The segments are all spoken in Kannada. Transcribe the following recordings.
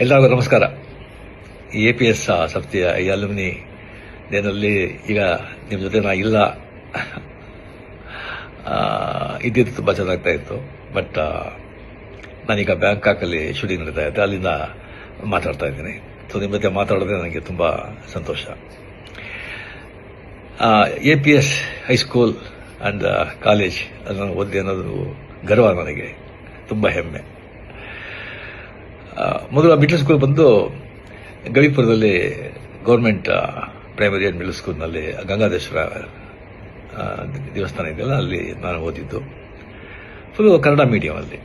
ಎಲ್ಲರಿಗೂ ನಮಸ್ಕಾರ. APS ಸಂಸ್ಥೆಯ ಈ ಅಲ್ಯುಮಿನಿ ಡೇನಲ್ಲಿ ಈಗ ನಿಮ್ಮ ಜೊತೆ ನಾ ಇಲ್ಲ ಇದ್ದಿದ್ದು ತುಂಬ ಚೆನ್ನಾಗ್ತಾ ಇತ್ತು. ಬಟ್ ನಾನೀಗ ಬ್ಯಾಂಕಾಕಲ್ಲಿ ಶೂಟಿಂಗ್ ನಡೀತಾ ಇದ್ದೆ, ಅಲ್ಲಿಂದ ಮಾತಾಡ್ತಾ ಇದ್ದೀನಿ. ಸೊ ನಿಮ್ಮ ಜೊತೆ ಮಾತಾಡೋದೇ ನನಗೆ ತುಂಬ ಸಂತೋಷ. APS ಹೈಸ್ಕೂಲ್ ಆ್ಯಂಡ್ ಕಾಲೇಜ್ ಅದನ್ನು ಓದಿ ಅನ್ನೋದು ಗರ್ವ, ನನಗೆ ತುಂಬ ಹೆಮ್ಮೆ. ಮೊದಲು ಮಿಡ್ಲ್ ಸ್ಕೂಲ್ ಬಂದು ಗವಿಪುರದಲ್ಲಿ ಗೌರ್ಮೆಂಟ್ ಪ್ರೈಮರಿ ಆ್ಯಂಡ್ ಮಿಡ್ಲ್ ಸ್ಕೂಲ್ನಲ್ಲಿ ಗಂಗಾಧೇಶ್ವರ ದೇವಸ್ಥಾನ ಇದೆಯಲ್ಲ, ಅಲ್ಲಿ ನಾನು ಓದಿದ್ದು. ಫುಲ್ಲು ಕನ್ನಡ ಮೀಡಿಯಮಲ್ಲಿ.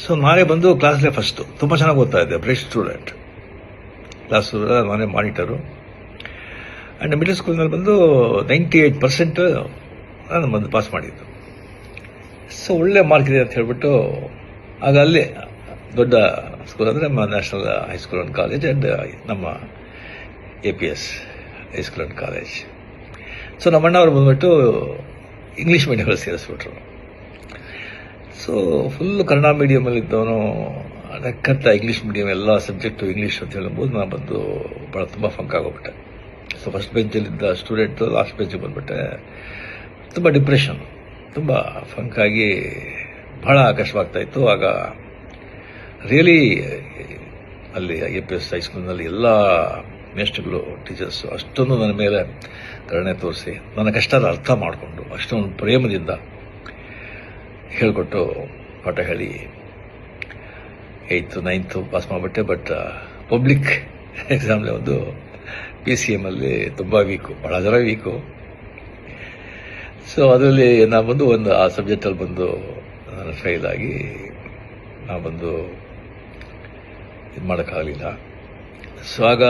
ಸೊ ನಾನೇ ಬಂದು ಕ್ಲಾಸ್ಲೇ ಫಸ್ಟು, ತುಂಬ ಚೆನ್ನಾಗಿ ಓದ್ತಾ ಇದ್ದೆ, ಬ್ರೈಟ್ ಸ್ಟೂಡೆಂಟ್. ಕ್ಲಾಸ್ ನಾನೇ ಮಾನಿಟರು. ಆ್ಯಂಡ್ ಮಿಡ್ಲ್ ಸ್ಕೂಲ್ನಲ್ಲಿ ಬಂದು 98% ನಾನು ಬಂದು ಪಾಸ್ ಮಾಡಿದ್ದು. ಸೊ ಒಳ್ಳೆ ಮಾರ್ಕ್ ಇದೆ ಅಂತ ಹೇಳ್ಬಿಟ್ಟು ಆಗ ಅಲ್ಲೇ ದೊಡ್ಡ ಸ್ಕೂಲ್ ಅಂದರೆ ನಮ್ಮ national high school and college and ನಮ್ಮ APS high school and college. So ನಮ್ಮ ಅಣ್ಣವರು ಬಂದ್ಬಿಟ್ಟು ಇಂಗ್ಲೀಷ್ ಮೀಡಿಯಮಲ್ಲಿ ಸೇರಿಸ್ಬಿಟ್ರು. ಸೊ ಫುಲ್ಲು ಕನ್ನಡ ಮೀಡಿಯಮಲ್ಲಿದ್ದವನು ನಕ್ಕಂತ ಇಂಗ್ಲೀಷ್ ಮೀಡಿಯಮ್ ಎಲ್ಲ ಸಬ್ಜೆಕ್ಟು ಇಂಗ್ಲೀಷ್ ಅಂತ ಹೇಳ್ಬೋದು. ನಾನು ಬಂದು ಭಾಳ ತುಂಬ ಫಂಕ್ ಆಗೋಗ್ಬಿಟ್ಟೆ. ಸೊ ಫಸ್ಟ್ ಬೆಂಚಲ್ಲಿದ್ದ ಸ್ಟೂಡೆಂಟು ಲಾಸ್ಟ್ ಬೆಂಚಿಗೆ ಬಂದುಬಿಟ್ಟೆ. ತುಂಬ ಡಿಪ್ರೆಷನ್, ತುಂಬ ಫಂಕಾಗಿ ಭಾಳ ಕಷ್ಟವಾಗ್ತಾಯಿತ್ತು. ಆಗ ರಿಯಲಿ ಅಲ್ಲಿ APS ಹೈಸ್ಕೂಲ್ನಲ್ಲಿ ಎಲ್ಲ ಮೇಸ್ಟ್ರುಗಳು, ಟೀಚರ್ಸು ಅಷ್ಟೊಂದು ನನ್ನ ಮೇಲೆ ಕರುಣೆ ತೋರಿಸಿ ನನ್ನ ಕಷ್ಟದ ಅರ್ಥ ಮಾಡಿಕೊಂಡು ಅಷ್ಟೊಂದು ಪ್ರೇಮದಿಂದ ಹೇಳಿಕೊಟ್ಟು ಪಾಠ ಹೇಳಿ 8th 9th ಪಾಸ್ ಮಾಡಿಬಿಟ್ಟೆ. ಬಟ್ ಪಬ್ಲಿಕ್ ಎಕ್ಸಾಮ್ಲಿ ಒಂದು PCM ಅಲ್ಲಿ ತುಂಬ ವೀಕು, ಭಾಳ ಜನ ವೀಕು. ಸೊ ಅದರಲ್ಲಿ ನಾನು ಬಂದು ಒಂದು ಆ ಸಬ್ಜೆಕ್ಟಲ್ಲಿ ಬಂದು ನಾನು ಫೇಲ್ ಆಗಿ ನಾನು ಬಂದು ಇದು ಮಾಡೋಕ್ಕಾಗಲಿಲ್ಲ. ಸೊ ಆಗ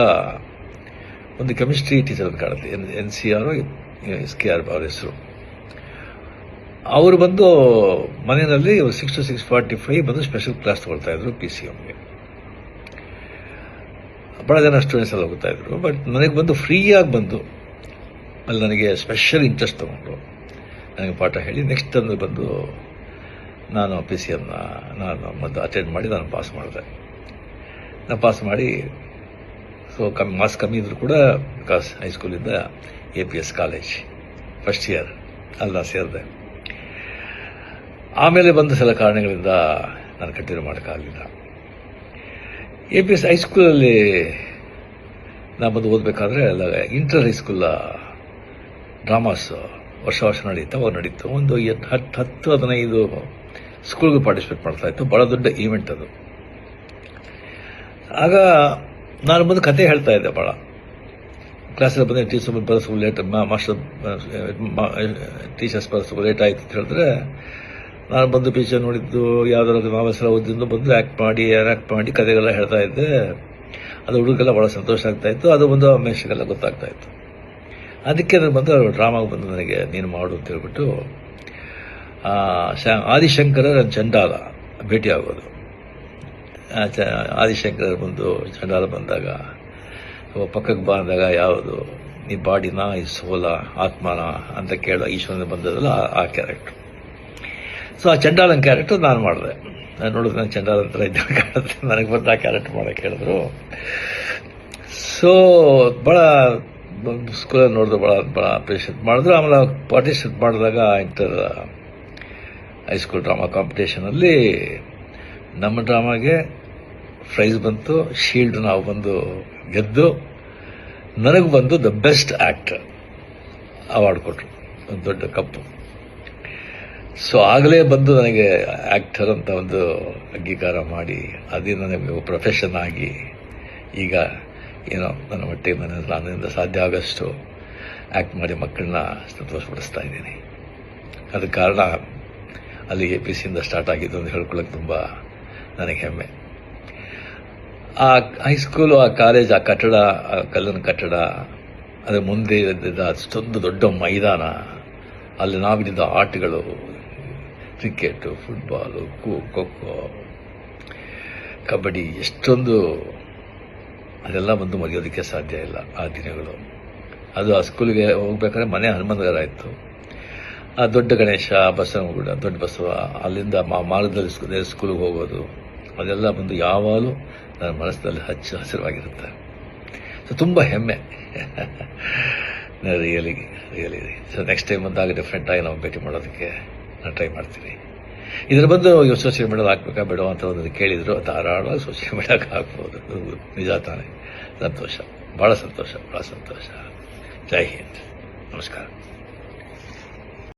ಒಂದು ಕೆಮಿಸ್ಟ್ರಿ ಟೀಚರ್ ಅಂತ ಕಾಣುತ್ತೆ, NCR SKR ಅವ್ರ ಹೆಸರು. ಅವರು ಬಂದು ಮನೆಯಲ್ಲಿ 6 to 6:45 ಬಂದು ಸ್ಪೆಷಲ್ ಕ್ಲಾಸ್ ತಗೊಳ್ತಾ ಇದ್ರು PCMಗೆ. ಭಾಳ ಜನ ಸ್ಟೂಡೆಂಟ್ಸ್ ಎಲ್ಲ ಹೋಗ್ತಾ ಇದ್ರು. ಬಟ್ ನನಗೆ ಬಂದು ಫ್ರೀಯಾಗಿ ಬಂದು ಅಲ್ಲಿ ನನಗೆ ಸ್ಪೆಷಲ್ ಇಂಟ್ರೆಸ್ಟ್ ತೊಗೊಂಡು ನನಗೆ ಪಾಠ ಹೇಳಿ ನೆಕ್ಸ್ಟ್ ಅಂದು ಬಂದು ನಾನು PCMನ ನಾನು ಮತ್ತು ಅಟೆಂಡ್ ಮಾಡಿ ನಾನು ಪಾಸ್ ಮಾಡಿದೆ. ನಾನು ಪಾಸ್ ಮಾಡಿ ಸೊ ಮಾರ್ಕ್ಸ್ ಕಮ್ಮಿ ಇದ್ದರೂ ಕೂಡ ಬಿಕಾಸ್ ಹೈಸ್ಕೂಲಿಂದ APS ಕಾಲೇಜ್ ಫಸ್ಟ್ ಇಯರ್ ಅಲ್ಲಿ ಸೇರಿದೆ. ಆಮೇಲೆ ಬಂದ ಸಲ ಕಾರಣಗಳಿಂದ ನಾನು ಕಂಟಿನ್ಯೂ ಮಾಡೋಕ್ಕಾಗಲಿಲ್ಲ. APS ಹೈಸ್ಕೂಲಲ್ಲಿ ನಾನು ಬಂದು ಓದಬೇಕಾದ್ರೆ ಅಲ್ಲ ಇಂಟರ್ ಹೈಸ್ಕೂಲ ಡ್ರಾಮಾಸ್ ವರ್ಷ ನಡೀತಾ ನಡೀತು. ಒಂದು 10-15 ಸ್ಕೂಲ್ಗೆ ಪಾರ್ಟಿಸಿಪೇಟ್ ಮಾಡ್ತಾಯಿತ್ತು. ಭಾಳ ದೊಡ್ಡ ಈವೆಂಟ್ ಅದು. ಆಗ ನಾನು ಬಂದು ಕತೆ ಹೇಳ್ತಾ ಇದ್ದೆ ಭಾಳ. ಕ್ಲಾಸಲ್ಲಿ ಬಂದು ಟೀಚರ್ಸ್ ಬರೋದು ಲೇಟ್, ಮಾಸ್ಟರ್ ಟೀಚರ್ಸ್ ಬರೋದು ಲೇಟ್ ಆಯಿತು ಅಂತ ಹೇಳಿದ್ರೆ ನಾನು ಬಂದು ಪಿಕ್ಚರ್ ನೋಡಿದ್ದು ಯಾವುದಾದ್ರು ನಾವೆಲ್ಲ ಓದಿದ್ದು ಬಂದು ಆ್ಯಕ್ಟ್ ಮಾಡಿ ಕತೆಗೆಲ್ಲ ಹೇಳ್ತಾ ಇದ್ದೆ. ಅದು ಹುಡುಗೆಲ್ಲ ಭಾಳ ಸಂತೋಷ ಆಗ್ತಾಯಿತ್ತು. ಅದು ಒಂದು ಮೆಷಿಗೆಲ್ಲ ಗೊತ್ತಾಗ್ತಾಯಿತ್ತು. ಅದಕ್ಕೆ ನಾನು ಬಂದು ಡ್ರಾಮಾಗೆ ಬಂದು ನನಗೆ ನೀನು ಮಾಡು ಅಂತ ಹೇಳ್ಬಿಟ್ಟು ಆದಿಶಂಕರ ಚಂಡಾಲ ಭೇಟಿ ಆಗೋದು. ಆದಿಶಂಕರ ಬಂದು ಚಂಡಾಲ ಬಂದಾಗ ಪಕ್ಕಕ್ಕೆ ಬಂದಾಗ ಯಾವುದು ಈ ಬಾಡಿನ ಈ ಸೋಲ ಆತ್ಮನ ಅಂತ ಕೇಳೋ ಈಶ್ವರನ ಬಂದದಲ್ಲ ಆ ಕ್ಯಾರೆಕ್ಟ್ರು. ಸೊ ಆ ಚಂಡಾಲನ ಕ್ಯಾರೆಕ್ಟರ್ ನಾನು ಮಾಡಿದೆ. ನಾನು ನೋಡಿದ್ರೆ ನಾನು ಚಂಡಾಲ ಥರ ಇದ್ದ ಕಾಣುತ್ತೆ, ನನಗೆ ಬಂದು ಆ ಕ್ಯಾರೆಕ್ಟರ್ ಮಾಡೋಕ್ಕೆ ಹೇಳಿದ್ರು. ಸೊ ಭಾಳ ಸ್ಕೂಲಲ್ಲಿ ನೋಡಿದ್ರು, ಭಾಳ ಅಪ್ರಿಷಿಯೇಟ್ ಮಾಡಿದ್ರು. ಆಮೇಲೆ ಪಾರ್ಟಿಸಿಪೇಟ್ ಮಾಡಿದಾಗ ಇಂಟರ್ ಹೈಸ್ಕೂಲ್ ಡ್ರಾಮಾ ಕಾಂಪಿಟೇಷನಲ್ಲಿ ನಮ್ಮ ಡ್ರಾಮಾಗೆ ಪ್ರೈಸ್ ಬಂತು, ಶೀಲ್ಡ್ ನಾವು ಬಂದು ಗೆದ್ದು ನನಗೆ ಬಂದು ದ ಬೆಸ್ಟ್ ಆ್ಯಕ್ಟರ್ ಅವಾರ್ಡ್ ಕೊಟ್ಟರು, ಒಂದು ದೊಡ್ಡ ಕಪ್ಪು. ಸೊ ಆಗಲೇ ಬಂದು ನನಗೆ ಆ್ಯಕ್ಟರ್ ಅಂತ ಒಂದು ಅಂಗೀಕಾರ ಮಾಡಿ ಅದೇ ನನಗೆ ಪ್ರೊಫೆಷನ್ ಆಗಿ ಈಗ ಏನೋ ನನ್ನ ಮಟ್ಟಿಗೆ ನನ್ನಿಂದ ಸಾಧ್ಯ ಆಗೋಷ್ಟು ಆ್ಯಕ್ಟ್ ಮಾಡಿ ಮಕ್ಕಳನ್ನ ಸಂತೋಷಪಡಿಸ್ತಾ ಇದ್ದೀನಿ. ಅದಕ್ಕೆ ಕಾರಣ ಅಲ್ಲಿ APCಯಿಂದ ಸ್ಟಾರ್ಟ್ ಆಗಿದ್ದು ಅಂತ ಹೇಳ್ಕೊಳ್ಳೋಕೆ ತುಂಬ ನನಗೆ ಹೆಮ್ಮೆ. ಆ ಹೈಸ್ಕೂಲು, ಆ ಕಾಲೇಜ್, ಆ ಕಟ್ಟಡ, ಆ ಕಲ್ಲಿನ ಕಟ್ಟಡ, ಅದರ ಮುಂದೆ ಇದ್ದಿದ್ದ ಅಷ್ಟೊಂದು ದೊಡ್ಡ ಮೈದಾನ, ಅಲ್ಲಿ ನಾವಿದ್ದ ಆಟಗಳು, ಕ್ರಿಕೆಟು, ಫುಟ್ಬಾಲು, ಖೋ-ಖೋ, ಕಬಡ್ಡಿ, ಎಷ್ಟೊಂದು ಅದೆಲ್ಲ ಬಂದು ಮರೆಯೋದಕ್ಕೆ ಸಾಧ್ಯ ಇಲ್ಲ ಆ ದಿನಗಳು. ಅದು ಆ ಸ್ಕೂಲಿಗೆ ಹೋಗ್ಬೇಕಾದ್ರೆ ಮನೆ ಹನುಮಂತಗರ ಇತ್ತು. ಆ ದೊಡ್ಡ ಗಣೇಶ, ಬಸವನಗುಡ, ದೊಡ್ಡ ಬಸವ, ಅಲ್ಲಿಂದ ಮಾರ್ಗದಲ್ಲಿ ಸ್ಕೂಲಿಗೆ ಹೋಗೋದು, ಅದೆಲ್ಲ ಬಂದು ಯಾವಾಗಲೂ ನನ್ನ ಮನಸ್ಸಿನಲ್ಲಿ ಹಸಿರವಾಗಿರುತ್ತೆ. ಸೊ ತುಂಬ ಹೆಮ್ಮೆ. ರಿಯಲಿ ಸೊ ನೆಕ್ಸ್ಟ್ ಟೈಮ್ ಬಂದಾಗ ಡೆಫಿನೆಟಾಗಿ ನಾವು ಭೇಟಿ ಮಾಡೋದಕ್ಕೆ ನಾನು ಟ್ರೈ ಮಾಡ್ತೀನಿ. ಇದರ ಬಂದು ಸೋಷಿಯಲ್ ಮೀಡಿಯಾದಲ್ಲಿ ಹಾಕ್ಬೇಕಾ ಬೇಡ ಅಂತ ಒಂದು ಕೇಳಿದ್ರು, ಧಾರಾಳವಾಗಿ ಸೋಷಿಯಲ್ ಮೀಡಿಯಾಗೆ ಹಾಕ್ಬೋದು. ನಿಜ ತಾನೆ. ಸಂತೋಷ, ಭಾಳ ಸಂತೋಷ. ಜೈ ಹಿಂದ್, ನಮಸ್ಕಾರ.